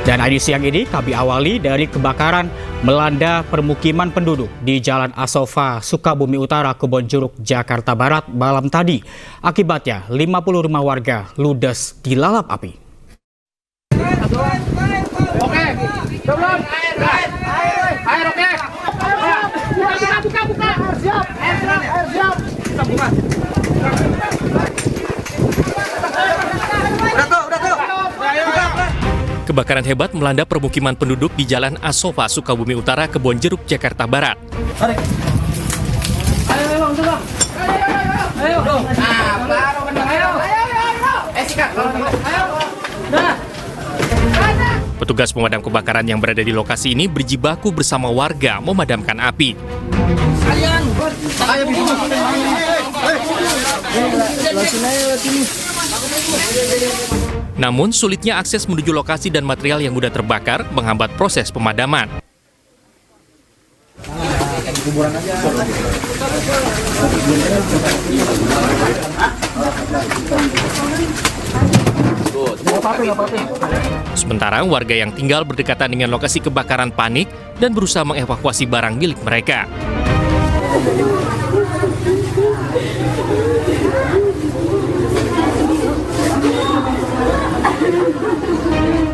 Dan edisi siang ini kami awali dari kebakaran melanda permukiman penduduk di Jalan Asofa, Sukabumi Utara, Kebonjeruk, Jakarta Barat malam tadi. Akibatnya 50 rumah warga ludes dilalap api. Oke, sebelum air oke. Buka. Siap. Air siap. Buka. Udah tuh. Kebakaran hebat melanda permukiman penduduk di Jalan Asofa, Sukabumi Utara, Kebonjeruk, Jakarta Barat. Ayo. Nah, baru benar. Ayo. Sikat. Ayo. Nah. Petugas pemadam kebakaran yang berada di lokasi ini berjibaku bersama warga memadamkan api. Kalian, ayo Namun sulitnya akses menuju lokasi dan material yang mudah terbakar menghambat proses pemadaman. Sementara warga yang tinggal berdekatan dengan lokasi kebakaran panik dan berusaha mengevakuasi barang milik mereka.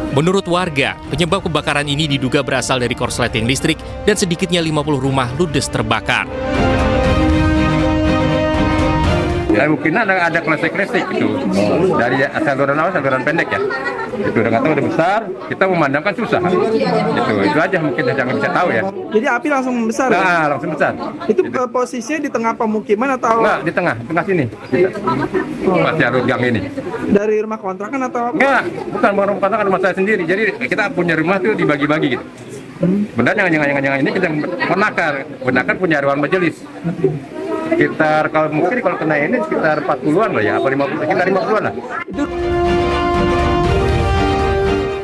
Menurut warga, penyebab kebakaran ini diduga berasal dari korsleting listrik dan sedikitnya 50 rumah ludes terbakar. Ya, mungkin ada klesek-klesek itu dari saluran pendek ya. Itu udah nggak tahu udah besar, kita memadamkan susah. Itu aja mungkin yang bisa tahu ya. Jadi api langsung besar? Nah, langsung besar. Itu posisinya di tengah pemukiman atau? Enggak, di tengah sini. Masih harus gang ini. Dari rumah kontrakan atau? Enggak, bukan rumah kontrakan, rumah saya sendiri. Jadi kita punya rumah tuh dibagi-bagi gitu. Benar jangan ini kita menakar punya ruang majelis. Sekitar kalau kena ini sekitar 40-an lah ya, apa 50, sekitar 50-an lah.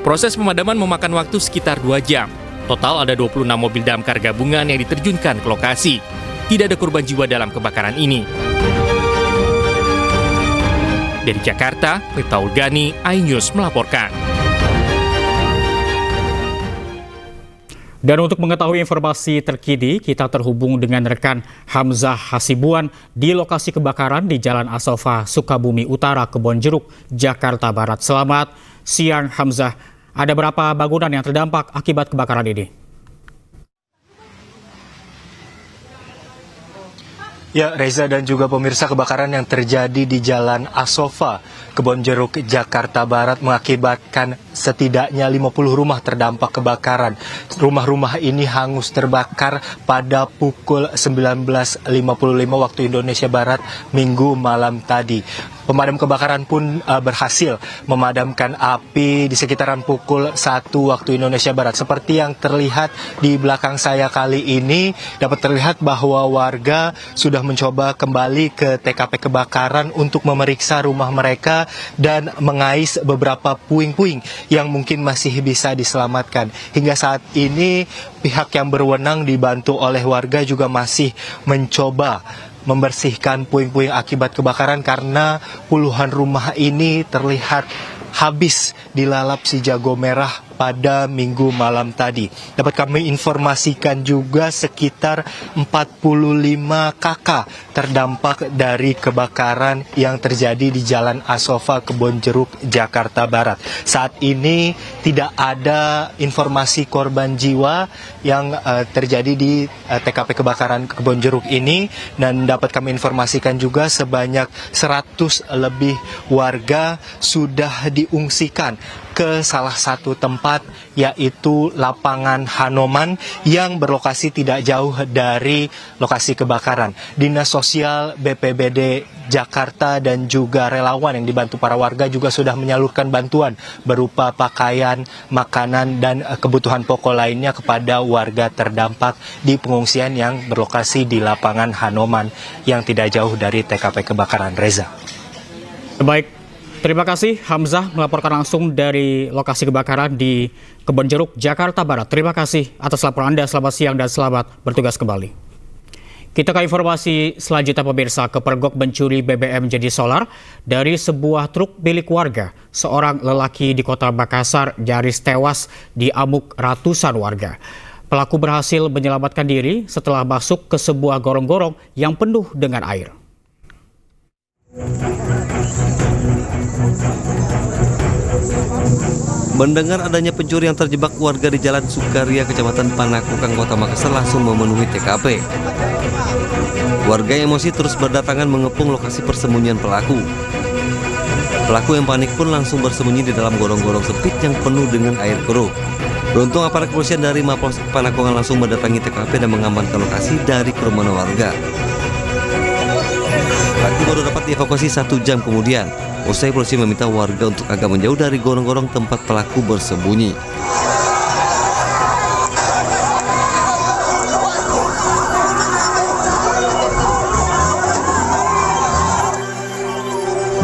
Proses pemadaman memakan waktu sekitar 2 jam. Total ada 26 mobil damkar gabungan yang diterjunkan ke lokasi. Tidak ada korban jiwa dalam kebakaran ini. Dari Jakarta, Ritaul Gani, iNews melaporkan. Dan untuk mengetahui informasi terkini, kita terhubung dengan rekan Hamzah Hasibuan di lokasi kebakaran di Jalan Asofa, Sukabumi Utara, Kebonjeruk, Jakarta Barat. Selamat siang Hamzah. Ada berapa bangunan yang terdampak akibat kebakaran ini? Ya, Reza dan juga pemirsa, kebakaran yang terjadi di Jalan Asofa, Kebonjeruk, Jakarta Barat mengakibatkan setidaknya 50 rumah terdampak kebakaran. Rumah-rumah ini hangus terbakar pada pukul 19.55 waktu Indonesia Barat Minggu malam tadi. Pemadam kebakaran pun berhasil memadamkan api di sekitaran pukul 1 waktu Indonesia Barat. Seperti yang terlihat di belakang saya kali ini, dapat terlihat bahwa warga sudah mencoba kembali ke TKP kebakaran untuk memeriksa rumah mereka dan mengais beberapa puing-puing yang mungkin masih bisa diselamatkan. Hingga saat ini pihak yang berwenang dibantu oleh warga juga masih mencoba membersihkan puing-puing akibat kebakaran karena puluhan rumah ini terlihat habis dilalap si jago merah pada Minggu malam tadi. Dapat kami informasikan juga sekitar 45 kakak terdampak dari kebakaran yang terjadi di Jalan Asofa, Kebonjeruk, Jakarta Barat. Saat ini tidak ada informasi korban jiwa yang terjadi di TKP kebakaran Kebonjeruk ini, dan dapat kami informasikan juga sebanyak 100 lebih warga sudah diungsikan ke salah satu tempat, yaitu lapangan Hanoman yang berlokasi tidak jauh dari lokasi kebakaran. Dinas Sosial BPBD Jakarta dan juga relawan yang dibantu para warga juga sudah menyalurkan bantuan berupa pakaian, makanan, dan kebutuhan pokok lainnya kepada warga terdampak di pengungsian yang berlokasi di lapangan Hanoman yang tidak jauh dari TKP kebakaran. Reza. Baik. Terima kasih Hamzah melaporkan langsung dari lokasi kebakaran di Kebonjeruk, Jakarta Barat. Terima kasih atas laporan Anda. Selamat siang dan selamat bertugas kembali. Kita ke informasi selanjutnya pemirsa, kepergok mencuri BBM jadi solar dari sebuah truk milik warga. Seorang lelaki di Kota Makassar nyaris tewas diamuk ratusan warga. Pelaku berhasil menyelamatkan diri setelah masuk ke sebuah gorong-gorong yang penuh dengan air. Mendengar adanya pencuri yang terjebak, warga di Jalan Sukaria, Kecamatan Panakukang, Kota Makassar langsung memenuhi TKP. Warga yang emosi terus berdatangan mengepung lokasi persembunyian pelaku. Pelaku yang panik pun langsung bersembunyi di dalam gorong-gorong sempit yang penuh dengan air keruh. Beruntung aparat kepolisian dari Mapolsek Panakukang langsung mendatangi TKP dan mengamankan lokasi dari kerumunan warga. Pelaku baru dapat dievakuasi 1 jam kemudian. Usai polisi meminta warga untuk agak menjauh dari gorong-gorong tempat pelaku bersembunyi.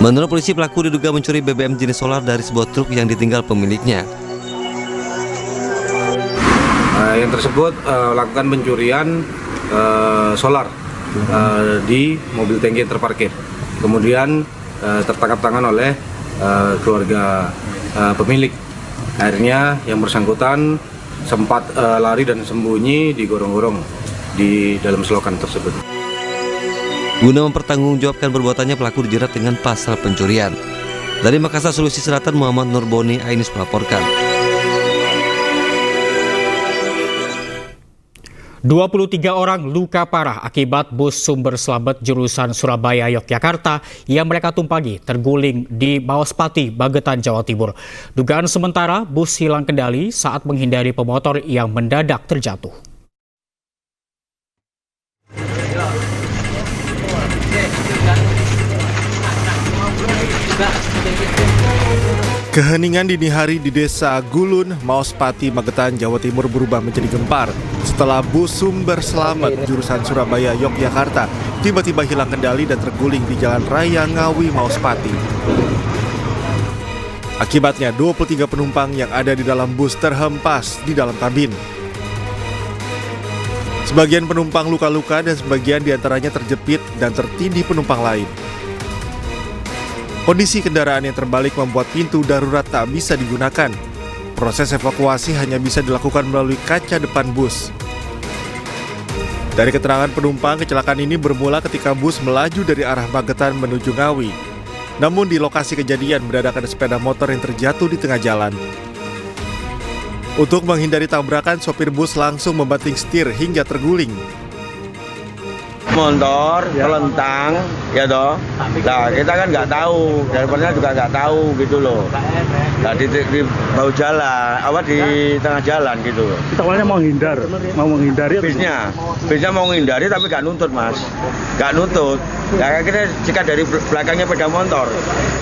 Menurut polisi, pelaku diduga mencuri BBM jenis solar dari sebuah truk yang ditinggal pemiliknya. Yang tersebut lakukan pencurian solar di mobil tangki yang terparkir. Kemudian tertangkap tangan oleh keluarga pemilik. Akhirnya yang bersangkutan sempat lari dan sembunyi di gorong-gorong di dalam selokan tersebut. Guna mempertanggungjawabkan perbuatannya, pelaku dijerat dengan pasal pencurian. Dari Makassar, Sulawesi Selatan, Muhammad Nurboni Ainus melaporkan. 23 orang luka parah akibat bus sumber selamat jurusan Surabaya Yogyakarta yang mereka tumpangi terguling di Maospati, Magetan, Jawa Timur. Dugaan sementara bus hilang kendali saat menghindari pemotor yang mendadak terjatuh. Keheningan dini hari di Desa Gulun, Maospati, Magetan, Jawa Timur berubah menjadi gempar setelah bus sumber selamat jurusan Surabaya Yogyakarta tiba-tiba hilang kendali dan terguling di Jalan Raya Ngawi, Maospati. Akibatnya 23 penumpang yang ada di dalam bus terhempas di dalam kabin. Sebagian penumpang luka-luka dan sebagian diantaranya terjepit dan tertindih penumpang lain. Kondisi kendaraan yang terbalik membuat pintu darurat tak bisa digunakan. Proses evakuasi hanya bisa dilakukan melalui kaca depan bus. Dari keterangan penumpang, kecelakaan ini bermula ketika bus melaju dari arah Magetan menuju Ngawi. Namun di lokasi kejadian mendadak ada sepeda motor yang terjatuh di tengah jalan. Untuk menghindari tabrakan, sopir bus langsung membanting setir hingga terguling. Motor melentang, ya toh. Nah, kita kan nggak tahu, drivernya juga nggak tahu gitu loh. Nah, di bawah jalan, di tengah jalan gitu. Kita awalnya mau menghindari. Bisnya mau menghindari tapi nggak nuntut, Mas. Nggak nuntut. Nah, kita jika dari belakangnya sepeda motor.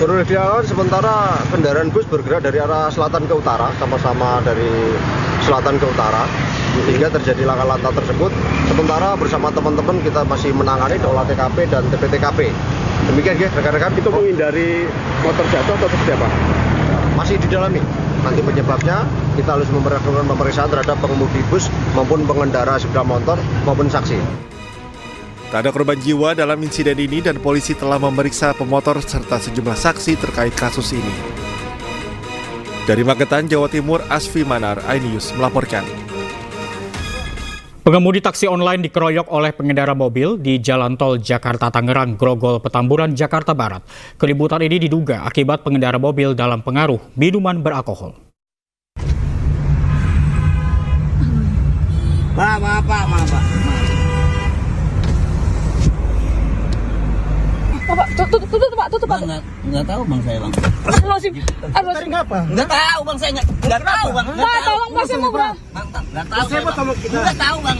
Perkiraan sementara kendaraan bus bergerak dari arah selatan ke utara, sama-sama dari selatan ke utara. Hingga terjadi laka lantas tersebut. Sementara bersama teman-teman kita masih menangani olah TKP dan TPTKP. Demikian ya rekan-rekan. Itu menghindari motor jatuh atau seperti apa? Masih didalami. Nanti penyebabnya kita harus melakukan pemeriksaan terhadap pengemudi bus maupun pengendara sepeda motor maupun saksi. Tak ada korban jiwa dalam insiden ini dan polisi telah memeriksa pemotor serta sejumlah saksi terkait kasus ini. Dari Magetan, Jawa Timur, Asfi Manar, iNews melaporkan. Pengemudi taksi online dikeroyok oleh pengendara mobil di Jalan Tol Jakarta-Tangerang, Grogol, Petamburan, Jakarta Barat. Keributan ini diduga akibat pengendara mobil dalam pengaruh minuman beralkohol. Pak. Tutup, Pak. Nggak tahu, Bang, saya, Bang. Nggak tahu, Bang, saya nggak tahu, Bang. Tolong, Pak, saya mau berang. Nggak tahu, nggak tahu, Bang.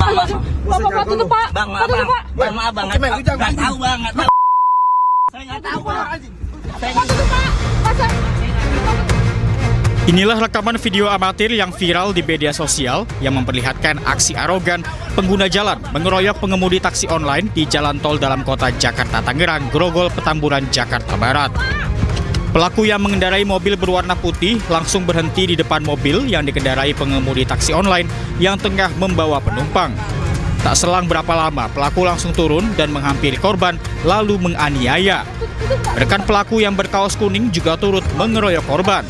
Bapak, tutup, Pak. Bang, maaf, Bang. Nggak tahu, Bang. Saya nggak tahu, Bang. Tutup, Pak. Inilah rekaman video amatir yang viral di media sosial yang memperlihatkan aksi arogan pengguna jalan mengeroyok pengemudi taksi online di jalan tol dalam kota Jakarta Tangerang, Grogol, Petamburan, Jakarta Barat. Pelaku yang mengendarai mobil berwarna putih langsung berhenti di depan mobil yang dikendarai pengemudi taksi online yang tengah membawa penumpang. Tak selang berapa lama, pelaku langsung turun dan menghampiri korban, lalu menganiaya. Rekan pelaku yang berkaos kuning juga turut mengeroyok korban.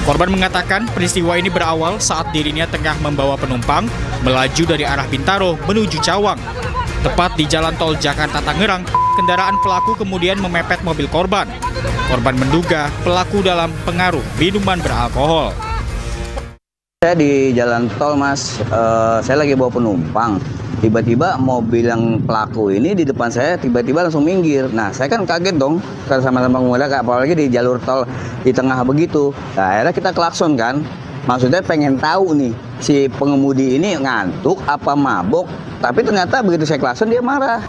Korban mengatakan peristiwa ini berawal saat dirinya tengah membawa penumpang melaju dari arah Bintaro menuju Cawang. Tepat di jalan tol Jakarta-Tangerang, kendaraan pelaku kemudian memepet mobil korban. Korban menduga pelaku dalam pengaruh minuman beralkohol. Saya di jalan tol, Mas. Saya lagi bawa penumpang. Tiba-tiba mobil yang pelaku ini di depan saya tiba-tiba langsung minggir. Nah, saya kan kaget dong, karena sama-sama pengguna, apalagi di jalur tol di tengah begitu. Nah, akhirnya kita klakson kan. Maksudnya pengen tahu nih, si pengemudi ini ngantuk apa mabok. Tapi ternyata begitu saya klakson dia marah.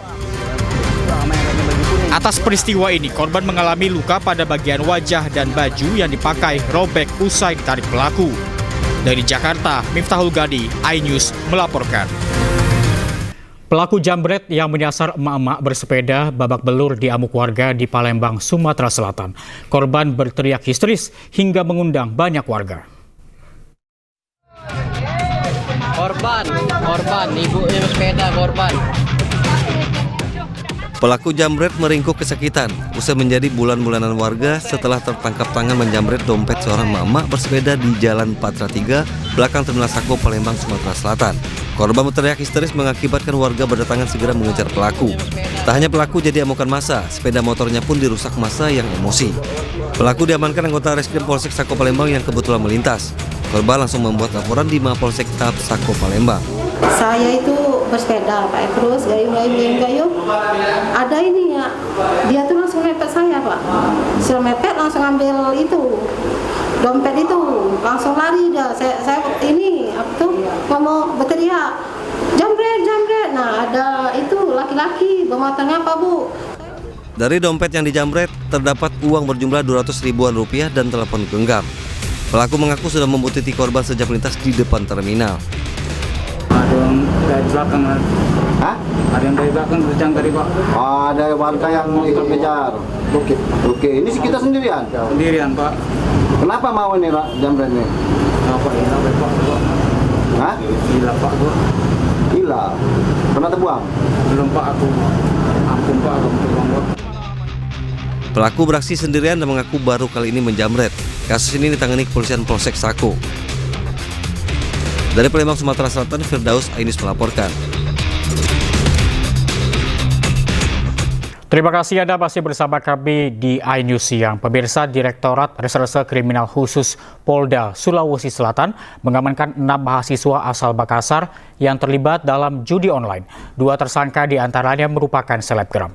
Atas peristiwa ini, korban mengalami luka pada bagian wajah dan baju yang dipakai robek usai ditarik pelaku. Dari Jakarta, Miftahul Gadi, iNews melaporkan. Pelaku jambret yang menyasar emak-emak bersepeda babak belur diamuk warga di Palembang, Sumatera Selatan. Korban berteriak histeris hingga mengundang banyak warga. Korban, ibu sepeda korban. Pelaku jambret meringkuk kesakitan usai menjadi bulan-bulanan warga setelah tertangkap tangan menjambret dompet seorang mama bersepeda di Jalan Patra 3, belakang Terminal Sako, Palembang, Sumatera Selatan. Korban berteriak histeris mengakibatkan warga berdatangan segera mengejar pelaku. Tak hanya pelaku jadi amukan massa, sepeda motornya pun dirusak massa yang emosi. Pelaku diamankan anggota Reskrim Polsek Sako Palembang yang kebetulan melintas. Korban langsung membuat laporan di Mapolsek Tahap Sako Palembang. Saya itu bersepeda, Pak, terus gayung. Ada ini ya, dia tuh langsung mepet saya, Pak. Setelah mepet langsung ambil itu, dompet itu, langsung lari dah. Saya ini apa tuh ngomong berteriak, jambret. Nah, ada itu laki-laki, bermotornya apa, Bu? Dari dompet yang dijambret terdapat uang berjumlah 200 ribuan rupiah dan telepon genggam. Pelaku mengaku sudah membuntuti korban sejak melintas di depan terminal. Ada yang dari belakang. Hah? Ada yang dari belakang kencang tadi, Pak. Ada warga yang ikut kejar. Oke. Ini kita sendirian? Sendirian, Pak. Kenapa mau ini, Pak, jambret ini? Pak, hilang, Pak. Hah? Hilang, Pak, Bu. Hilang. Pernah terbuang? Belum, Pak, aku. Ampun, Pak, aku terbuang, Pak. Pelaku beraksi sendirian dan mengaku baru kali ini menjambret. Kasus ini ditangani kepolisian Polsek Sako. Dari Palembang, Sumatera Selatan, Firdaus, iNews melaporkan. Terima kasih Anda masih bersama kami di iNews Siang. Pemirsa, Direktorat Reserse Kriminal Khusus Polda Sulawesi Selatan mengamankan 6 mahasiswa asal Makassar yang terlibat dalam judi online. 2 tersangka diantaranya merupakan selebgram.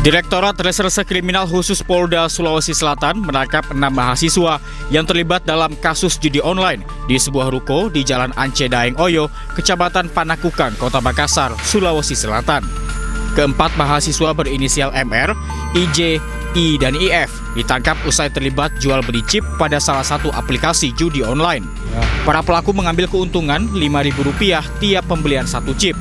Direktorat Reserse Kriminal Khusus Polda Sulawesi Selatan menangkap 6 mahasiswa yang terlibat dalam kasus judi online di sebuah ruko di Jalan Ance Daeng Oyo, Kecamatan Panakukang, Kota Makassar, Sulawesi Selatan. Keempat mahasiswa berinisial MR, IJ, I, dan IF ditangkap usai terlibat jual beli chip pada salah satu aplikasi judi online. Para pelaku mengambil keuntungan Rp5.000 tiap pembelian satu chip.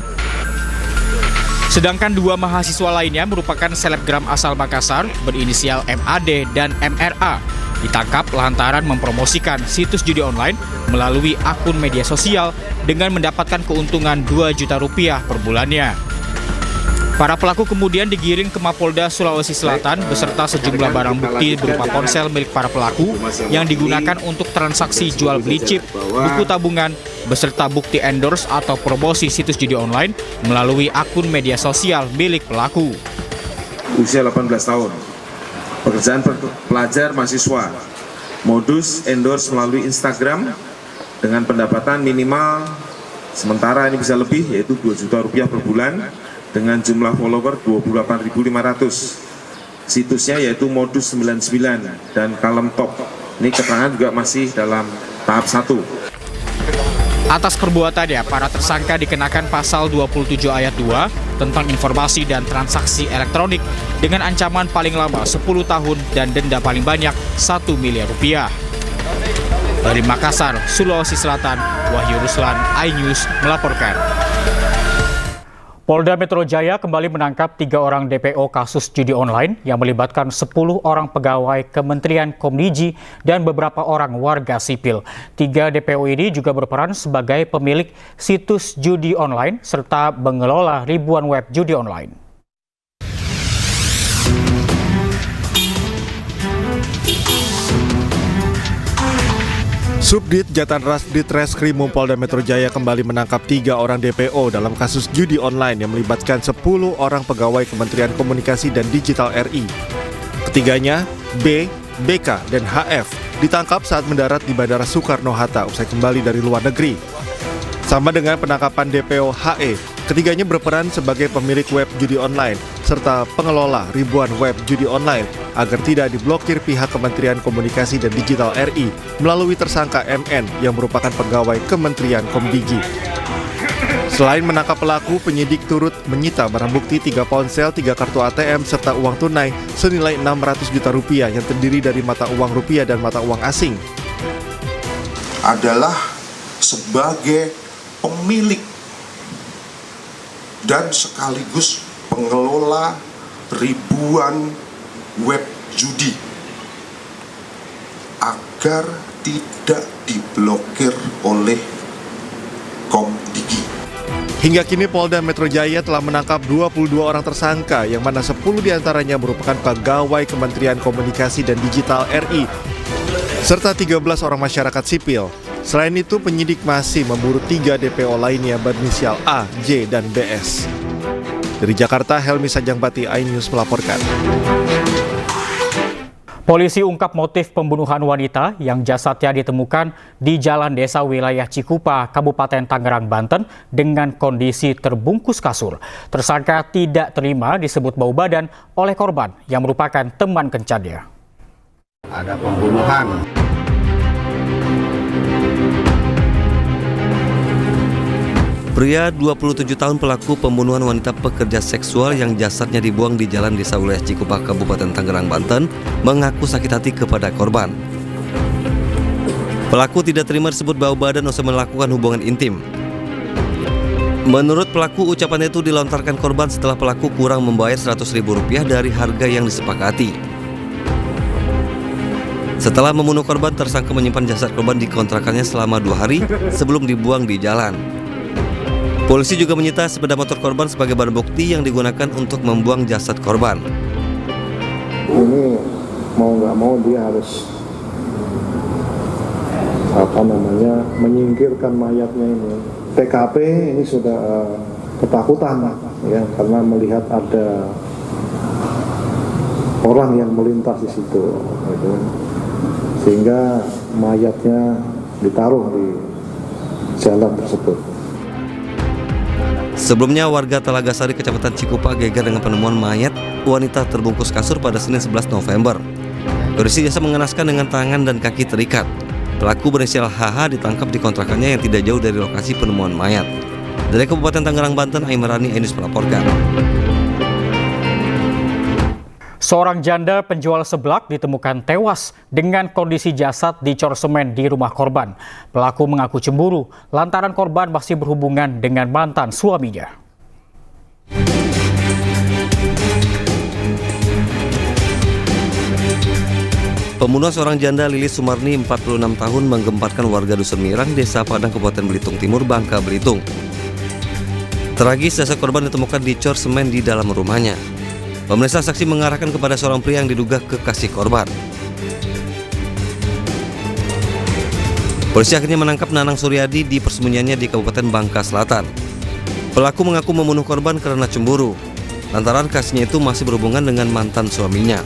Sedangkan 2 mahasiswa lainnya merupakan selebgram asal Makassar berinisial MAD dan MRA. Ditangkap lantaran mempromosikan situs judi online melalui akun media sosial dengan mendapatkan keuntungan Rp2 juta per bulannya. Para pelaku kemudian digiring ke Mapolda Sulawesi Selatan beserta sejumlah barang bukti berupa ponsel milik para pelaku yang digunakan untuk transaksi jual beli chip, buku tabungan, beserta bukti endorse atau promosi situs judi online melalui akun media sosial milik pelaku. Usia 18 tahun, pekerjaan pelajar mahasiswa, modus endorse melalui Instagram dengan pendapatan minimal sementara ini bisa lebih yaitu Rp2 juta per bulan dengan jumlah follower 28.500. Situsnya yaitu Modus 99 dan Kalem Top. Ini keterangan juga masih dalam tahap 1. Atas perbuatannya, para tersangka dikenakan pasal 27 ayat 2 tentang informasi dan transaksi elektronik dengan ancaman paling lama 10 tahun dan denda paling banyak Rp1 miliar. Dari Makassar, Sulawesi Selatan, Wahyu Ruslan, iNews melaporkan. Polda Metro Jaya kembali menangkap 3 orang DPO kasus judi online yang melibatkan 10 orang pegawai Kementerian Komdigi dan beberapa orang warga sipil. 3 DPO ini juga berperan sebagai pemilik situs judi online serta mengelola ribuan web judi online. Subdit Jatanras Ditreskrimum Polda Metro Jaya kembali menangkap 3 orang DPO dalam kasus judi online yang melibatkan 10 orang pegawai Kementerian Komunikasi dan Digital RI. Ketiganya, B, BK, dan HF, ditangkap saat mendarat di Bandara Soekarno-Hatta usai kembali dari luar negeri. Sama dengan penangkapan DPO HE, ketiganya berperan sebagai pemilik web judi online serta pengelola ribuan web judi online agar tidak diblokir pihak Kementerian Komunikasi dan Digital RI melalui tersangka MN yang merupakan pegawai Kementerian Komdigi. Selain menangkap pelaku, penyidik turut menyita barang bukti 3 ponsel, 3 kartu ATM, serta uang tunai senilai 600 juta rupiah yang terdiri dari mata uang rupiah dan mata uang asing. Adalah sebagai pemilik dan sekaligus pengelola ribuan web judi agar tidak diblokir oleh Komdigi. Hingga kini Polda Metro Jaya telah menangkap 22 orang tersangka yang mana 10 diantaranya merupakan pegawai Kementerian Komunikasi dan Digital RI serta 13 orang masyarakat sipil. Selain itu, penyidik masih memburu 3 DPO lainnya berinisial A, J, dan BS. Dari Jakarta, Helmi Sajangbati, iNews melaporkan. Polisi ungkap motif pembunuhan wanita yang jasadnya ditemukan di Jalan Desa wilayah Cikupa, Kabupaten Tangerang, Banten dengan kondisi terbungkus kasur. Tersangka tidak terima disebut bau badan oleh korban yang merupakan teman kencannya. Ada pembunuhan. Pria 27 tahun pelaku pembunuhan wanita pekerja seksual yang jasadnya dibuang di Jalan Desa wilayah Cikupa, Kabupaten Tangerang, Banten, mengaku sakit hati kepada korban. Pelaku tidak terima disebut bau badan usai melakukan hubungan intim. Menurut pelaku, ucapan itu dilontarkan korban setelah pelaku kurang membayar Rp100.000 dari harga yang disepakati. Setelah membunuh korban, tersangka menyimpan jasad korban di kontrakannya selama 2 hari sebelum dibuang di jalan. Polisi juga menyita sepeda motor korban sebagai barang bukti yang digunakan untuk membuang jasad korban. Ini mau nggak mau dia harus menyingkirkan mayatnya ini. TKP ini sudah ketakutan ya karena melihat ada orang yang melintas di situ, gitu. Sehingga mayatnya ditaruh di jalan tersebut. Sebelumnya, warga Talaga Sari, Kecamatan Cikupa, geger dengan penemuan mayat wanita terbungkus kasur pada Senin 11 November. Kondisi jasad mengenaskan dengan tangan dan kaki terikat. Pelaku berinisial HH ditangkap di kontrakannya yang tidak jauh dari lokasi penemuan mayat. Dari Kabupaten Tangerang, Banten, Aimarani, iNews melaporkan. Seorang janda penjual seblak ditemukan tewas dengan kondisi jasad dicor semen di rumah korban. Pelaku mengaku cemburu lantaran korban masih berhubungan dengan mantan suaminya. Pembunuhan seorang janda Lilis Sumarni 46 tahun menggemparkan warga Dusun Mirang, Desa Padang, Kabupaten Belitung Timur, Bangka Belitung. Tragis, jasad korban ditemukan dicor semen di dalam rumahnya. Pemeriksaan saksi mengarahkan kepada seorang pria yang diduga kekasih korban. Polisi akhirnya menangkap Nanang Suryadi di persembunyiannya di Kabupaten Bangka Selatan. Pelaku mengaku membunuh korban karena cemburu, lantaran kasihnya itu masih berhubungan dengan mantan suaminya.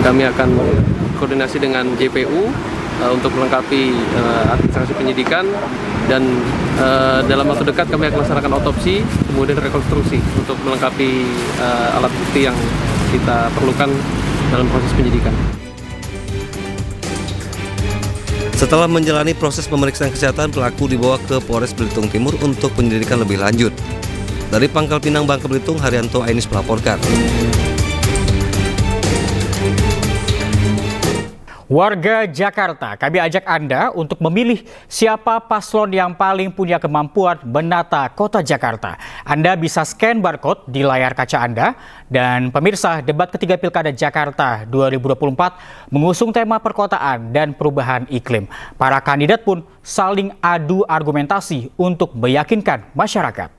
Kami akan koordinasi dengan JPU untuk melengkapi administrasi penyidikan dan dalam waktu dekat kami akan melaksanakan otopsi kemudian rekonstruksi untuk melengkapi alat bukti yang kita perlukan dalam proses penyidikan. Setelah menjalani proses pemeriksaan kesehatan, pelaku dibawa ke Polres Belitung Timur untuk penyelidikan lebih lanjut. Dari Pangkal Pinang, Bangka Belitung, Haryanto, iNews melaporkan. Warga Jakarta, kami ajak Anda untuk memilih siapa paslon yang paling punya kemampuan menata kota Jakarta. Anda bisa scan barcode di layar kaca Anda. Dan pemirsa, debat ketiga Pilkada Jakarta 2024 mengusung tema perkotaan dan perubahan iklim. Para kandidat pun saling adu argumentasi untuk meyakinkan masyarakat.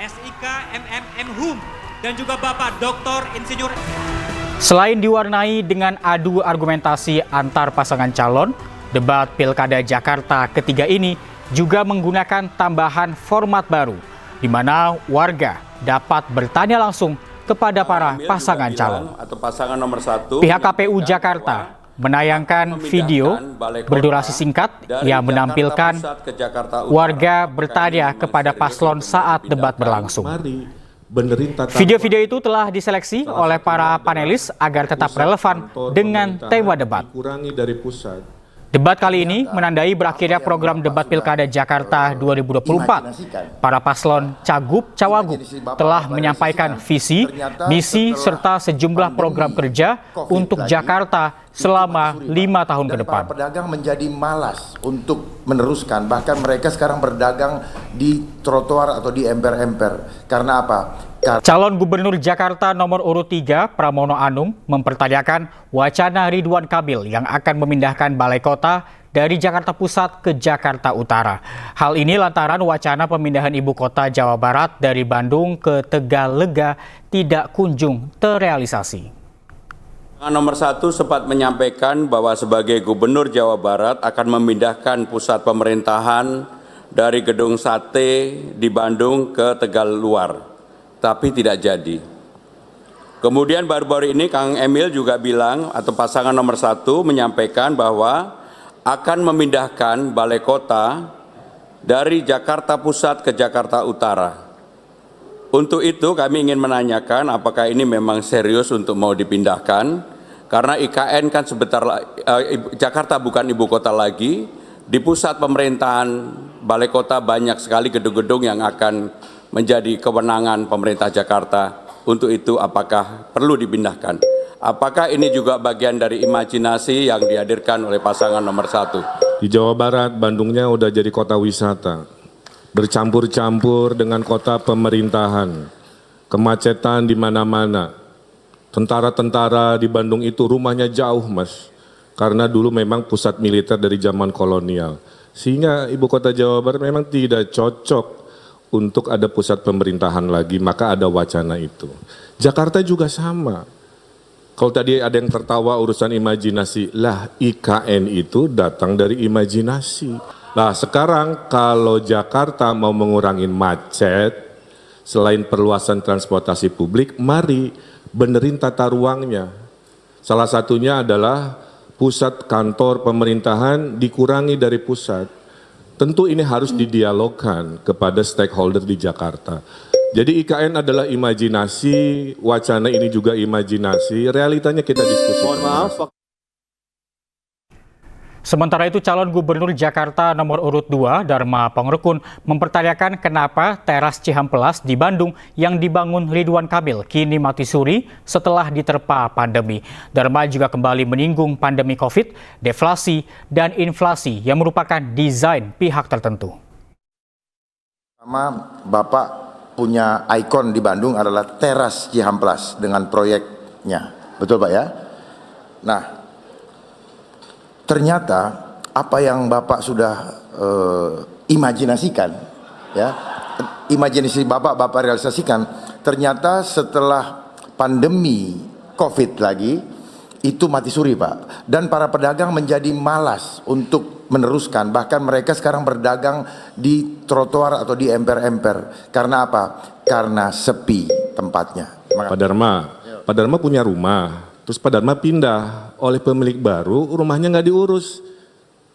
SIK MMM Hum dan juga Bapak Dr. Insinyur. Selain diwarnai dengan adu argumentasi antar pasangan calon, debat Pilkada Jakarta ketiga ini juga menggunakan tambahan format baru, di mana warga dapat bertanya langsung kepada para pasangan calon. Pihak KPU Jakarta menayangkan video berdurasi singkat yang menampilkan warga bertanya kepada paslon saat debat berlangsung. Video-video itu telah diseleksi oleh para panelis agar tetap relevan dengan tema debat. Debat kali ini menandai berakhirnya program debat Pilkada Jakarta 2024. Para paslon Cagup Cawagup telah menyampaikan visi, misi, serta sejumlah program kerja untuk Jakarta selama 5 tahun ke depan. Para pedagang menjadi malas untuk meneruskan, bahkan mereka sekarang berdagang di trotoar atau di emper-emper. Karena apa? Calon Gubernur Jakarta nomor urut 3 Pramono Anung mempertanyakan wacana Ridwan Kamil yang akan memindahkan balai kota dari Jakarta Pusat ke Jakarta Utara. Hal ini lantaran wacana pemindahan ibu kota Jawa Barat dari Bandung ke Tegalega tidak kunjung terrealisasi. Nomor 1 sempat menyampaikan bahwa sebagai Gubernur Jawa Barat akan memindahkan pusat pemerintahan dari Gedung Sate di Bandung ke Tegal Luar. Tapi tidak jadi. Kemudian baru-baru ini Kang Emil juga bilang, atau pasangan nomor 1 menyampaikan bahwa akan memindahkan balai kota dari Jakarta Pusat ke Jakarta Utara. Untuk itu kami ingin menanyakan apakah ini memang serius untuk mau dipindahkan, karena IKN kan Jakarta bukan ibu kota lagi, di pusat pemerintahan balai kota banyak sekali gedung-gedung yang akan menjadi kewenangan pemerintah Jakarta. Untuk itu apakah perlu dipindahkan? Apakah ini juga bagian dari imajinasi yang dihadirkan oleh pasangan nomor 1? Di Jawa Barat, Bandungnya udah jadi kota wisata, bercampur-campur dengan kota pemerintahan, kemacetan di mana-mana. Tentara-tentara di Bandung itu rumahnya jauh, Mas, karena dulu memang pusat militer dari zaman kolonial. Sehingga ibu kota Jawa Barat memang tidak cocok untuk ada pusat pemerintahan lagi, maka ada wacana itu. Jakarta juga sama. Kalau tadi ada yang tertawa urusan imajinasi, lah IKN itu datang dari imajinasi. Nah sekarang kalau Jakarta mau mengurangi macet, selain perluasan transportasi publik, mari benerin tata ruangnya. Salah satunya adalah pusat kantor pemerintahan dikurangi dari pusat. Tentu ini harus didialogkan kepada stakeholder di Jakarta. Jadi IKN adalah imajinasi, wacana ini juga imajinasi, realitanya kita diskusikan. Mohon maaf. Sementara itu calon Gubernur Jakarta nomor urut 2 Dharma Pangrekun mempertanyakan kenapa teras Cihampelas di Bandung yang dibangun Ridwan Kamil kini mati suri setelah diterpa pandemi. Dharma juga kembali menyinggung pandemi Covid, deflasi, dan inflasi yang merupakan desain pihak tertentu. Pertama, Bapak punya ikon di Bandung adalah teras Cihampelas dengan proyeknya. Betul Pak ya? Nah, ternyata apa yang Bapak sudah imajinasikan, ya, imajinasi Bapak realisasikan, ternyata setelah pandemi COVID lagi, itu mati suri Pak. Dan para pedagang menjadi malas untuk meneruskan, bahkan mereka sekarang berdagang di trotoar atau di emper-emper. Karena apa? Karena sepi tempatnya. Pak Dharma punya rumah. Terus Pak Dharma pindah oleh pemilik baru, rumahnya nggak diurus.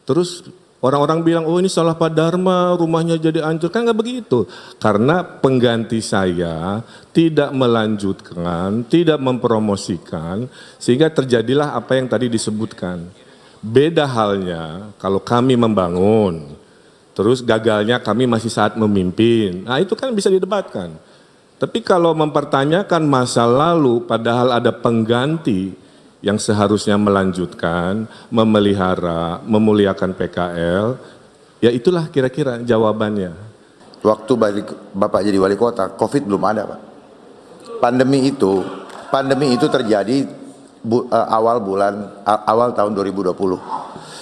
Terus orang-orang bilang, oh ini salah Pak Dharma, rumahnya jadi hancur. Kan nggak begitu. Karena pengganti saya tidak melanjutkan, tidak mempromosikan, sehingga terjadilah apa yang tadi disebutkan. Beda halnya kalau kami membangun, terus gagalnya kami masih saat memimpin. Nah itu kan bisa didebatkan. Tapi kalau mempertanyakan masa lalu padahal ada pengganti yang seharusnya melanjutkan, memelihara, memuliakan PKL, ya itulah kira-kira jawabannya. Waktu Bapak jadi wali kota, COVID belum ada, Pak. Pandemi itu terjadi awal tahun 2020.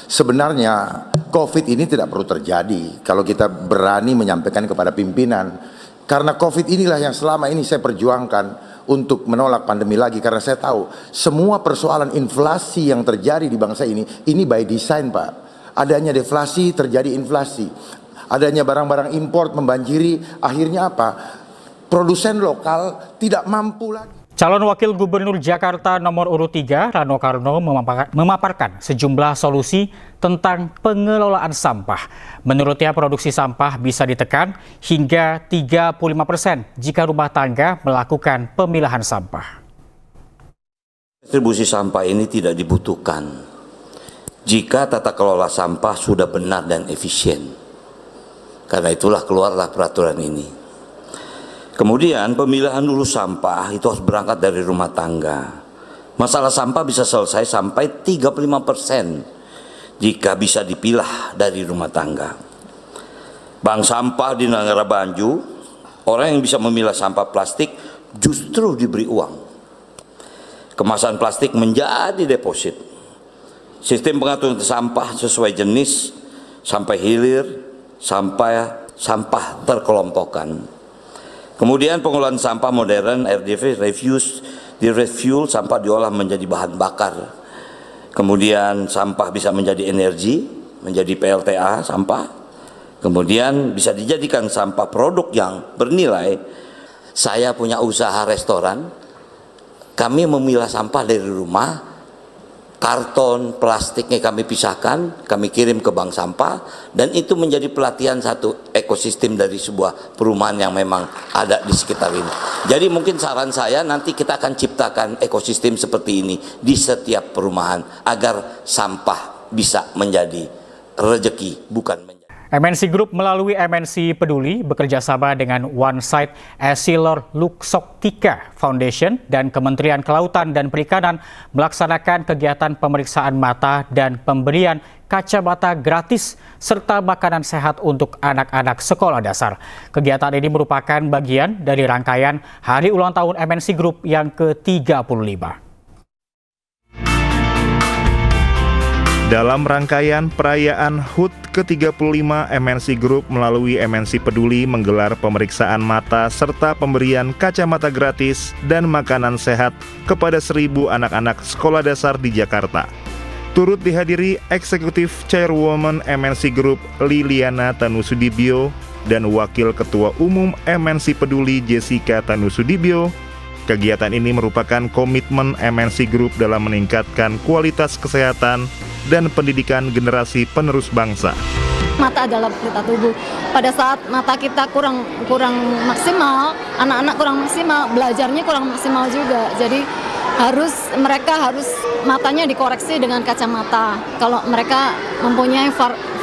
Sebenarnya COVID ini tidak perlu terjadi kalau kita berani menyampaikan kepada pimpinan. Karena COVID inilah yang selama ini saya perjuangkan untuk menolak pandemi lagi, karena saya tahu semua persoalan inflasi yang terjadi di bangsa ini by design, Pak. Adanya deflasi, terjadi inflasi. Adanya barang-barang import membanjiri, akhirnya apa? Produsen lokal tidak mampu lagi. Calon Wakil Gubernur Jakarta nomor urut 3, Rano Karno memaparkan sejumlah solusi tentang pengelolaan sampah. Menurutnya produksi sampah bisa ditekan hingga 35% jika rumah tangga melakukan pemilahan sampah. Distribusi sampah ini tidak dibutuhkan jika tata kelola sampah sudah benar dan efisien. Karena itulah keluarlah peraturan ini. Kemudian pemilahan hulu sampah itu harus berangkat dari rumah tangga. Masalah sampah bisa selesai sampai 35% jika bisa dipilah dari rumah tangga. Bank sampah di Negara Banju, orang yang bisa memilah sampah plastik justru diberi uang. Kemasan plastik menjadi deposit. Sistem pengaturan sampah sesuai jenis sampai hilir, sampai sampah terkelompokkan. Kemudian pengolahan sampah modern, RDV, refuse, di-refuel, sampah diolah menjadi bahan bakar. Kemudian sampah bisa menjadi energi, menjadi PLTA sampah. Kemudian bisa dijadikan sampah produk yang bernilai. Saya punya usaha restoran, kami memilah sampah dari rumah, karton, plastiknya kami pisahkan, kami kirim ke bank sampah, dan itu menjadi pelatihan satu ekosistem dari sebuah perumahan yang memang ada di sekitar ini. Jadi mungkin saran saya nanti kita akan ciptakan ekosistem seperti ini di setiap perumahan agar sampah bisa menjadi rezeki, bukan menjadi. MNC Group melalui MNC Peduli bekerjasama dengan One Sight Essilor Luxottica Foundation dan Kementerian Kelautan dan Perikanan melaksanakan kegiatan pemeriksaan mata dan pemberian kacamata gratis serta makanan sehat untuk anak-anak sekolah dasar. Kegiatan ini merupakan bagian dari rangkaian Hari Ulang Tahun MNC Group yang ke-35. Dalam rangkaian perayaan HUT ke-35, MNC Group melalui MNC Peduli menggelar pemeriksaan mata serta pemberian kacamata gratis dan makanan sehat kepada 1.000 anak-anak sekolah dasar di Jakarta. Turut dihadiri Eksekutif Chairwoman MNC Group Liliana Tanusudibio dan Wakil Ketua Umum MNC Peduli Jessica Tanusudibio. Kegiatan ini merupakan komitmen MNC Group dalam meningkatkan kualitas kesehatan dan pendidikan generasi penerus bangsa. Mata adalah pelita tubuh. Pada saat mata kita kurang maksimal, anak-anak kurang maksimal, belajarnya kurang maksimal juga. Jadi mereka harus matanya dikoreksi dengan kacamata. Kalau mereka mempunyai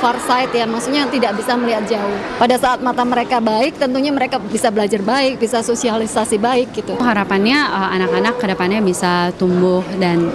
farsight, ya maksudnya tidak bisa melihat jauh. Pada saat mata mereka baik, tentunya mereka bisa belajar baik, bisa sosialisasi baik gitu. Harapannya anak-anak kedepannya bisa tumbuh dan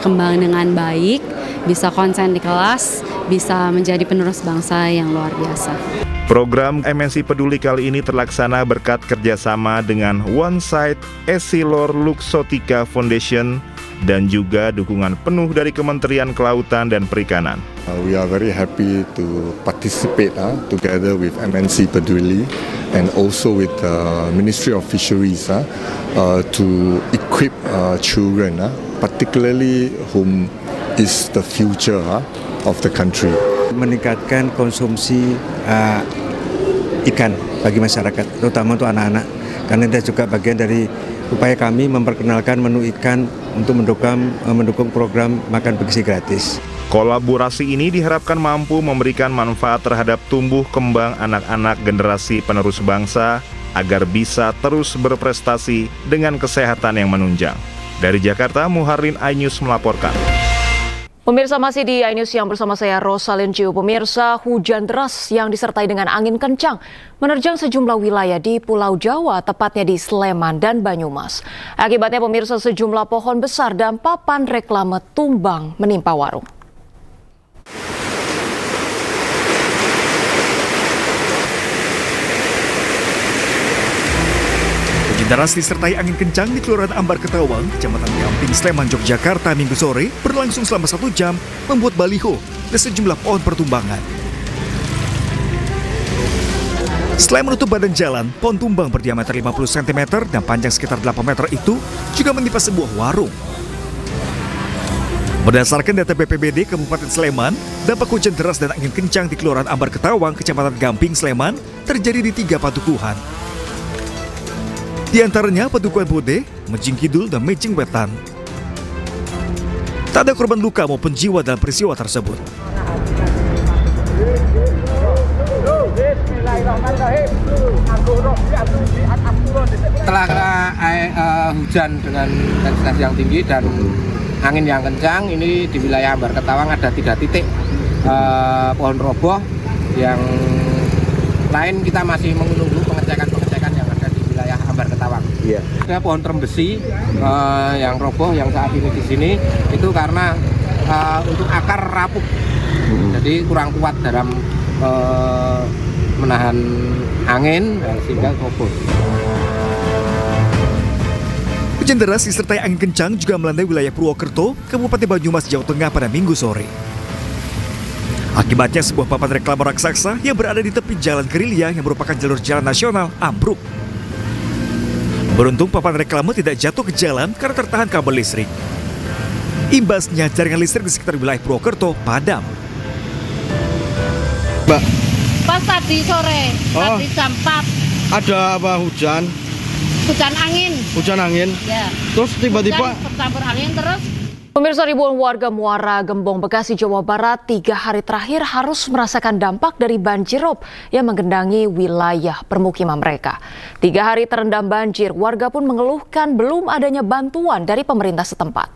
kembang dengan baik, bisa konsen di kelas, bisa menjadi penerus bangsa yang luar biasa. Program MNC Peduli kali ini terlaksana berkat kerjasama dengan One Sight Essilor Luxottica Foundation dan juga dukungan penuh dari Kementerian Kelautan dan Perikanan. We are very happy to participate together with MNC Peduli and also with the Ministry of Fisheries to equip children, particularly whom is the future of the country. Meningkatkan konsumsi ikan bagi masyarakat, terutama untuk anak-anak, karena itu juga bagian dari upaya kami memperkenalkan menu ikan untuk mendukung program makan bergizi gratis. Kolaborasi ini diharapkan mampu memberikan manfaat terhadap tumbuh kembang anak-anak generasi penerus bangsa agar bisa terus berprestasi dengan kesehatan yang menunjang. Dari Jakarta, Muharlin iNews melaporkan. Pemirsa, masih di iNews yang bersama saya Rosalyn Ciu. Pemirsa, hujan deras yang disertai dengan angin kencang menerjang sejumlah wilayah di Pulau Jawa, tepatnya di Sleman dan Banyumas. Akibatnya pemirsa, sejumlah pohon besar dan papan reklame tumbang menimpa warung. Deras disertai angin kencang di Kelurahan Ambar Ketawang, Kecamatan Gamping, Sleman, Yogyakarta Minggu sore berlangsung selama 1 jam membuat baliho dan sejumlah pohon pertumbangan. Selain menutup badan jalan, pohon tumbang berdiameter 50 cm dan panjang sekitar 8 meter itu juga menimpa sebuah warung. Berdasarkan data BPBD Kabupaten Sleman, dampak hujan deras dan angin kencang di Kelurahan Ambar Ketawang, Kecamatan Gamping, Sleman terjadi di 3 padukuhan. Di antaranya Padukuhan Bode, Mejing Kidul, dan Mejing Wetan. Tak ada korban luka maupun jiwa dalam peristiwa tersebut. Setelah hujan dengan intensitas yang tinggi dan angin yang kencang, ini di wilayah Ambar Ketawang ada 3 titik pohon roboh. Yang lain kita masih menunggu pengecekan yang ada di wilayah Ambar Ketawang. Iya. Ada pohon trembesi yang roboh yang saat ini di sini itu karena untuk akar rapuh, jadi kurang kuat dalam menahan angin sehingga roboh. Hujan deras disertai angin kencang juga melanda wilayah Purwokerto, Kabupaten Banyumas, Jawa Tengah pada Minggu sore. Akibatnya sebuah papan reklame raksasa yang berada di tepi jalan Gerilya yang merupakan jalur jalan nasional ambruk. Beruntung papan reklame tidak jatuh ke jalan karena tertahan kabel listrik. Imbasnya jaringan listrik di sekitar wilayah Purwokerto padam. Mbak, pas tadi sore, tadi jam 4. ada apa hujan? Hujan angin. Hujan angin? Ya. Terus tiba-tiba bercampur angin terus. Pemirsa, ribuan warga Muara Gembong, Bekasi, Jawa Barat 3 hari terakhir harus merasakan dampak dari banjirop yang menggenangi wilayah permukiman mereka. 3 hari terendam banjir, warga pun mengeluhkan belum adanya bantuan dari pemerintah setempat.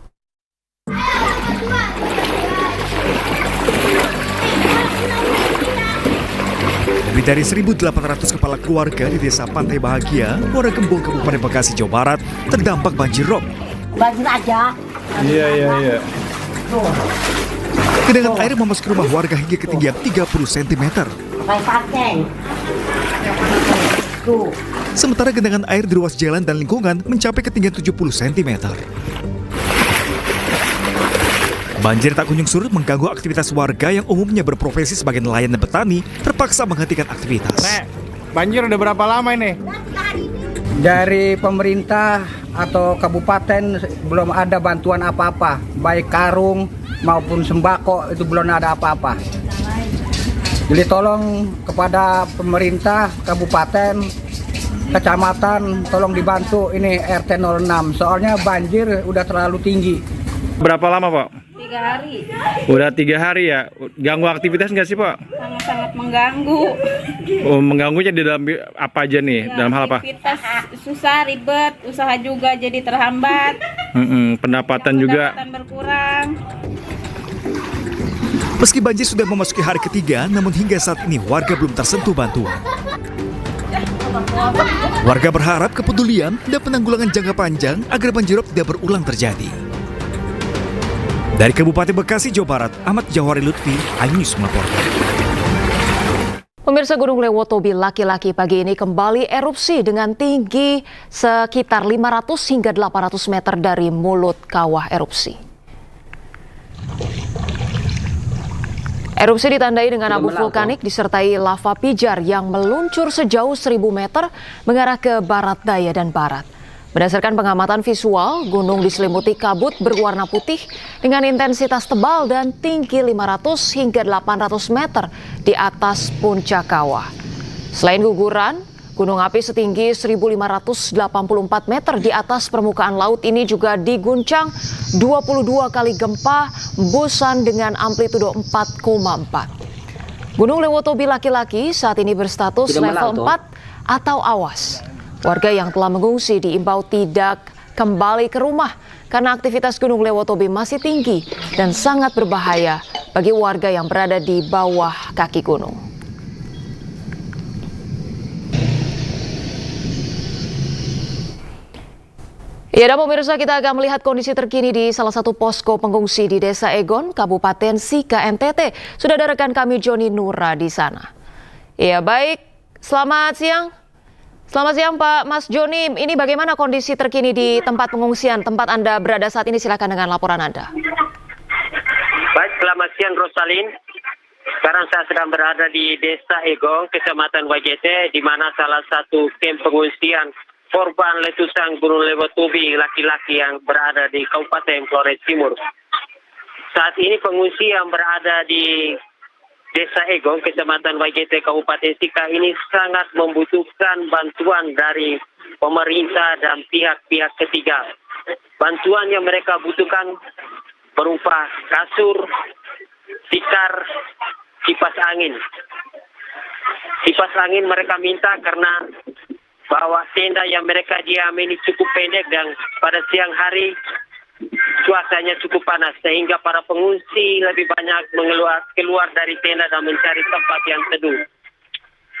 Lebih dari 1.800 kepala keluarga di Desa Pantai Bahagia, Muara Gembong, Kabupaten Bekasi, Jawa Barat terdampak banjirop. Banjir aja. Iya. Genangan air memasuki rumah warga hingga ketinggian 30 cm. Sementara genangan air di ruas jalan dan lingkungan mencapai ketinggian 70 cm. Banjir tak kunjung surut mengganggu aktivitas warga yang umumnya berprofesi sebagai nelayan dan petani terpaksa menghentikan aktivitas. banjir udah berapa lama ini? Dari pemerintah atau kabupaten belum ada bantuan apa-apa, baik karung maupun sembako itu belum ada apa-apa. Jadi tolong kepada pemerintah kabupaten, kecamatan, tolong dibantu ini RT 06, soalnya banjir udah terlalu tinggi. Berapa lama, Pak? 3 hari. Udah 3 hari ya? Ganggu aktivitas nggak sih, Pak? Sangat-sangat mengganggu. Oh, mengganggunya di dalam apa aja nih? Ya, dalam hal apa? Aktivitas susah, ribet, usaha juga jadi terhambat. Pendapatan juga. Pendapatan berkurang. Meski banjir sudah memasuki hari ketiga, namun hingga saat ini warga belum tersentuh bantuan. Warga berharap kepedulian dan penanggulangan jangka panjang agar banjirop tidak berulang terjadi. Dari Kabupaten Bekasi, Jawa Barat, Ahmad Jawhari Lutfi, iNews melaporkan. Pemirsa, Gunung Lewotobi laki-laki pagi ini kembali erupsi dengan tinggi sekitar 500 hingga 800 meter dari mulut kawah erupsi. Erupsi ditandai dengan abu vulkanik disertai lava pijar yang meluncur sejauh 1000 meter mengarah ke barat daya dan barat. Berdasarkan pengamatan visual, gunung diselimuti kabut berwarna putih dengan intensitas tebal dan tinggi 500 hingga 800 meter di atas puncak kawah. Selain guguran, gunung api setinggi 1584 meter di atas permukaan laut ini juga diguncang 22 kali gempa hembusan dengan amplitudo 4,4. Gunung Lewotobi laki-laki saat ini berstatus level 4 atau awas. Warga yang telah mengungsi diimbau tidak kembali ke rumah karena aktivitas Gunung Lewotobi masih tinggi dan sangat berbahaya bagi warga yang berada di bawah kaki gunung. Ya, dan pemirsa, kita akan melihat kondisi terkini di salah satu posko pengungsi di Desa Egon, Kabupaten Sika, NTT. Sudah ada rekan kami Joni Nura di sana. Ya, baik. Selamat siang. Selamat siang Pak Mas Joni. Ini bagaimana kondisi terkini di tempat pengungsian tempat Anda berada saat ini? Silakan dengan laporan Anda. Baik, selamat siang Rosalin. Sekarang saya sedang berada di Desa Egon, Kecamatan Wajete, di mana salah satu kamp pengungsian korban letusan Gunung Lewotobi laki-laki yang berada di Kabupaten Flores Timur. Saat ini pengungsi yang berada di Desa Egon, Kecamatan Wajete, Kabupaten Sika ini sangat membutuhkan bantuan dari pemerintah dan pihak-pihak ketiga. Bantuan yang mereka butuhkan berupa kasur, tikar, kipas angin. Kipas angin mereka minta karena bahwa tenda yang mereka diami ini cukup pendek dan pada siang hari cuacanya cukup panas sehingga para pengungsi lebih banyak keluar dari tenda dan mencari tempat yang teduh.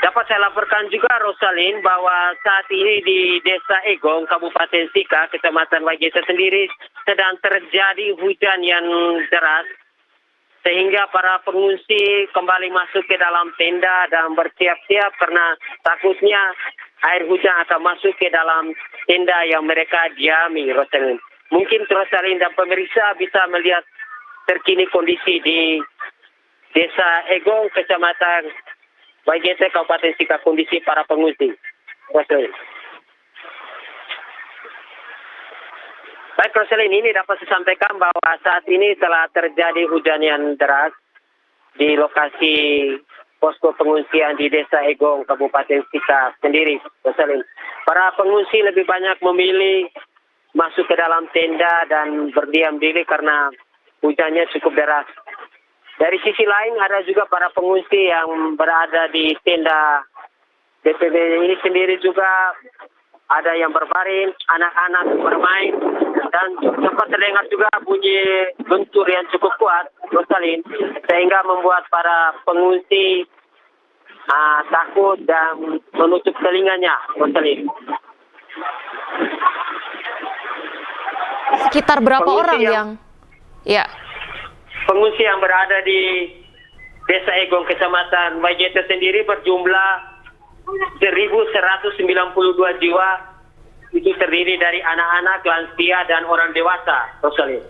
Dapat saya laporkan juga Rosalin bahwa saat ini di Desa Egon, Kabupaten Sika, Kecamatan Wajete sendiri sedang terjadi hujan yang deras sehingga para pengungsi kembali masuk ke dalam tenda dan bersiap-siap karena takutnya air hujan akan masuk ke dalam tenda yang mereka diami, Rosalin. Mungkin Rosalin dan pemirsa bisa melihat terkini kondisi di Desa Egon, Kecamatan Wajete, Kabupaten Sika, kondisi para pengungsi, Rosalin. Baik Rosalin, ini dapat saya sampaikan bahwa saat ini telah terjadi hujan yang deras di lokasi posko pengungsian di Desa Egon, Kabupaten Sika sendiri, Rosalin. Para pengungsi lebih banyak memilih masuk ke dalam tenda dan berdiam diri karena hujannya cukup deras. Dari sisi lain ada juga para pengungsi yang berada di tenda DPB ini sendiri juga ada yang berbaring, anak-anak bermain, dan sempat terdengar juga bunyi guntur yang cukup kuat, Rosalin, sehingga membuat para pengungsi takut dan menutup telinganya, Rosalin. Sekitar berapa orang yang ya? Pengungsi yang berada di Desa Egon, Kecamatan Wajete sendiri berjumlah 1.192 jiwa. Itu terdiri dari anak-anak, lansia, dan orang dewasa, Rosalin.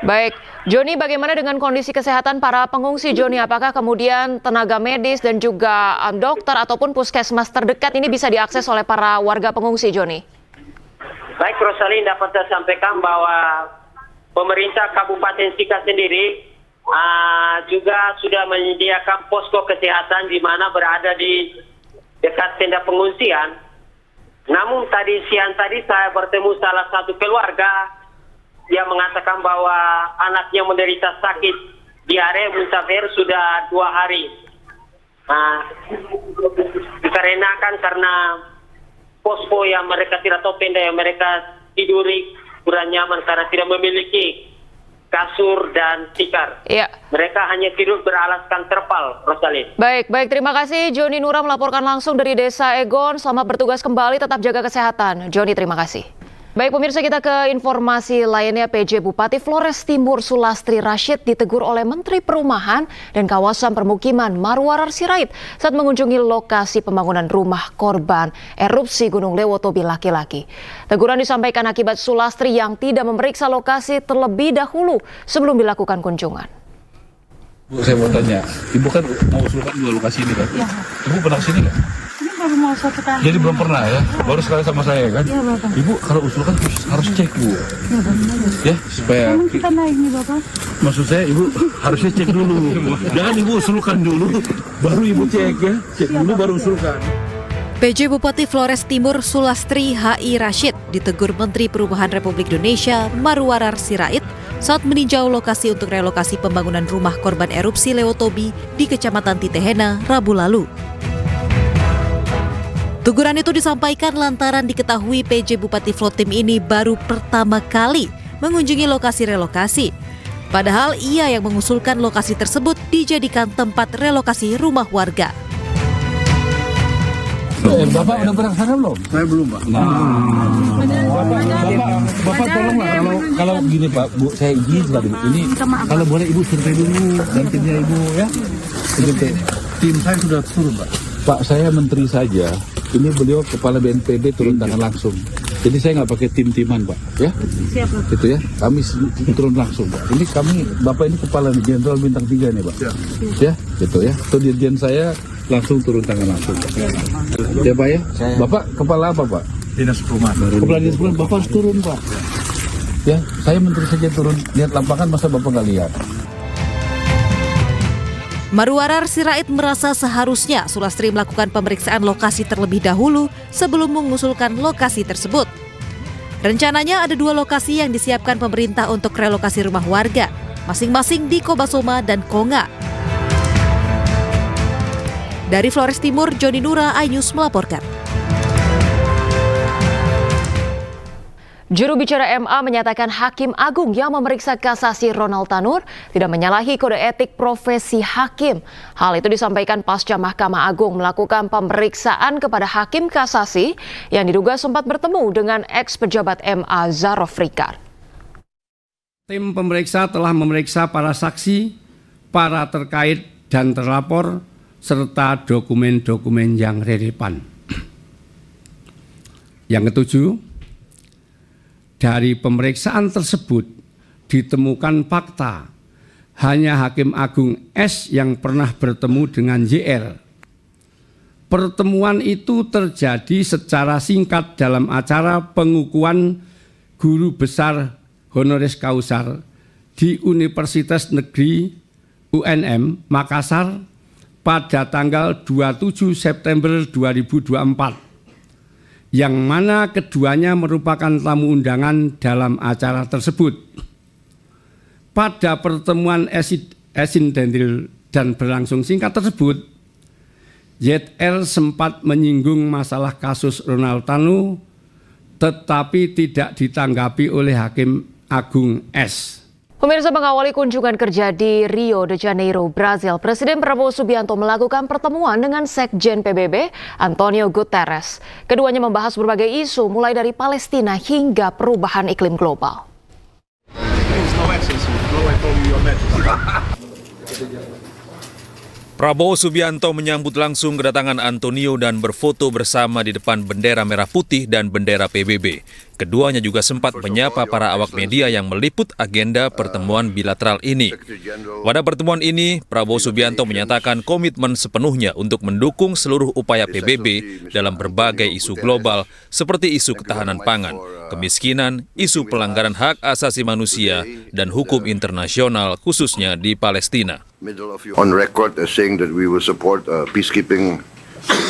Baik, Joni, bagaimana dengan kondisi kesehatan para pengungsi, Joni? Apakah kemudian tenaga medis dan juga dokter ataupun puskesmas terdekat ini bisa diakses oleh para warga pengungsi, Joni? Baik, Rosalin, dapat saya sampaikan bahwa pemerintah Kabupaten Sika sendiri juga sudah menyediakan posko kesehatan di mana berada di dekat tenda pengungsian. Namun siang tadi saya bertemu salah satu keluarga yang mengatakan bahwa anaknya menderita sakit diare muntaber sudah 2 hari. Dikarenakan karena posko yang mereka tidak tahu, tenda yang mereka tiduri kurang nyaman karena tidak memiliki kasur dan tikar. Iya. Mereka hanya tidur beralaskan terpal, Rosalin. Baik, terima kasih Joni Nura melaporkan langsung dari Desa Egon. Selamat bertugas kembali, tetap jaga kesehatan. Joni, terima kasih. Baik pemirsa, kita ke informasi lainnya. PJ Bupati Flores Timur Sulastri Rashid ditegur oleh Menteri Perumahan dan Kawasan Permukiman Marwarar Sirait saat mengunjungi lokasi pembangunan rumah korban erupsi Gunung Lewotobi laki-laki. Teguran disampaikan akibat Sulastri yang tidak memeriksa lokasi terlebih dahulu sebelum dilakukan kunjungan. Bu, saya mau tanya, Ibu kan mau usulkan 2 lokasi ini kan? Iya. Ibu pernah kesini nggak? Baru mau 1 kali. Jadi belum pernah ya? Baru sekali sama saya kan? Iya, Bapak. Ibu kalau usulkan harus cek, Bu. Iya, benar. Ya, supaya... Memang kita naik nih, Bapak. Maksud saya Ibu harusnya cek dulu. Jangan Ibu usulkan dulu, baru Ibu cek ya. Cek dulu baru usulkan. PJ Bupati Flores Timur Sulastri H.I. Rashid ditegur Menteri Perubahan Republik Indonesia Marwarar Sirait saat meninjau lokasi untuk relokasi pembangunan rumah korban erupsi Lewotobi di Kecamatan Titehena Rabu lalu. Teguran itu disampaikan lantaran diketahui PJ Bupati Vlottim ini baru pertama kali mengunjungi lokasi relokasi. Padahal ia yang mengusulkan lokasi tersebut dijadikan tempat relokasi rumah warga. Bapak udah pernah kesana belum? Saya belum, Pak. Bapak tolonglah kalau gini Pak, Bu, saya izin sekali Bu. Ini kalau boleh Ibu survei dulu dan timnya Ibu ya. Tim saya sudah turun, Pak. Pak, saya menteri saja. Ini beliau kepala BNPB turun tangan langsung. Jadi saya nggak pakai tim-timan, Pak, ya. Siap, Pak. Gitu ya. Kami turun langsung, Pak. Ini kami, Bapak ini kepala Jenderal Bintang 3 nih, Pak. Ya, gitu ya. Atau dirjen saya langsung turun tangan langsung, Pak. Ya, Pak ya. Bapak kepala apa, Pak? Dinas Perumahan. Kepala Dinas Perumahan, Bapak harus turun, Pak. Ya, saya menteri saja turun. Lihat lapangan, masa Bapak nggak lihat? Marwarar Sirait merasa seharusnya Sulastri melakukan pemeriksaan lokasi terlebih dahulu sebelum mengusulkan lokasi tersebut. Rencananya ada 2 lokasi yang disiapkan pemerintah untuk relokasi rumah warga, masing-masing di Kobasoma dan Konga. Dari Flores Timur, Joni Nura, iNews melaporkan. Juru bicara MA menyatakan Hakim Agung yang memeriksa kasasi Ronald Tanur tidak menyalahi kode etik profesi hakim. Hal itu disampaikan pasca Mahkamah Agung melakukan pemeriksaan kepada hakim kasasi yang diduga sempat bertemu dengan ex-pejabat MA Zarof Rikar. Tim pemeriksa telah memeriksa para saksi, para terkait dan terlapor, serta dokumen-dokumen yang relevan. Yang ketujuh, dari pemeriksaan tersebut ditemukan fakta hanya Hakim Agung S yang pernah bertemu dengan JR. Pertemuan itu terjadi secara singkat dalam acara pengukuhan guru besar honoris causa di Universitas Negeri UNM Makassar pada tanggal 27 September 2024. Yang mana keduanya merupakan tamu undangan dalam acara tersebut. Pada pertemuan esindentil dan berlangsung singkat tersebut, ZR sempat menyinggung masalah kasus Ronald Tanur, tetapi tidak ditanggapi oleh Hakim Agung S. Pemirsa, mengawali kunjungan kerja di Rio de Janeiro, Brazil, Presiden Prabowo Subianto melakukan pertemuan dengan Sekjen PBB, Antonio Guterres. Keduanya membahas berbagai isu, mulai dari Palestina hingga perubahan iklim global. Prabowo Subianto menyambut langsung kedatangan Antonio dan berfoto bersama di depan bendera merah putih dan bendera PBB. Keduanya juga sempat menyapa para awak media yang meliput agenda pertemuan bilateral ini. Pada pertemuan ini, Prabowo Subianto menyatakan komitmen sepenuhnya untuk mendukung seluruh upaya PBB dalam berbagai isu global seperti isu ketahanan pangan, kemiskinan, isu pelanggaran hak asasi manusia, dan hukum internasional khususnya di Palestina. On record as saying that we will support peacekeeping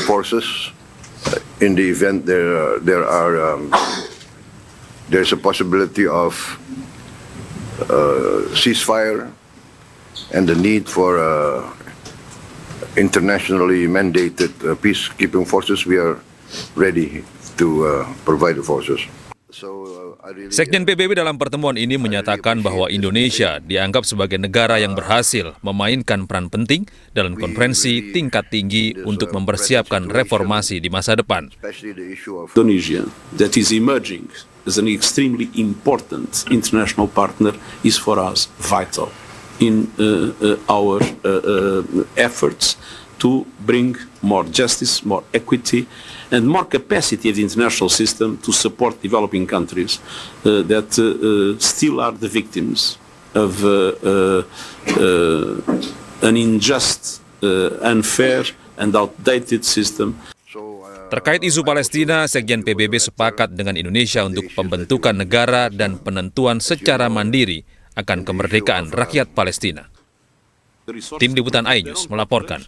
forces in the event there's a possibility of ceasefire and the need for internationally mandated peacekeeping forces. We are ready to provide the forces. Sekjen PBB dalam pertemuan ini menyatakan bahwa Indonesia dianggap sebagai negara yang berhasil memainkan peran penting dalam konferensi tingkat tinggi untuk mempersiapkan reformasi di masa depan. Indonesia that is emerging as an extremely important international partner is for us vital in our efforts to bring more justice, more equity, and more capacity of the international system to support developing countries that still are the victims of an unjust, unfair, and outdated system. Terkait isu Palestina, Sekjen PBB sepakat dengan Indonesia untuk pembentukan negara dan penentuan secara mandiri akan kemerdekaan rakyat Palestina. Tim Liputan iNews melaporkan.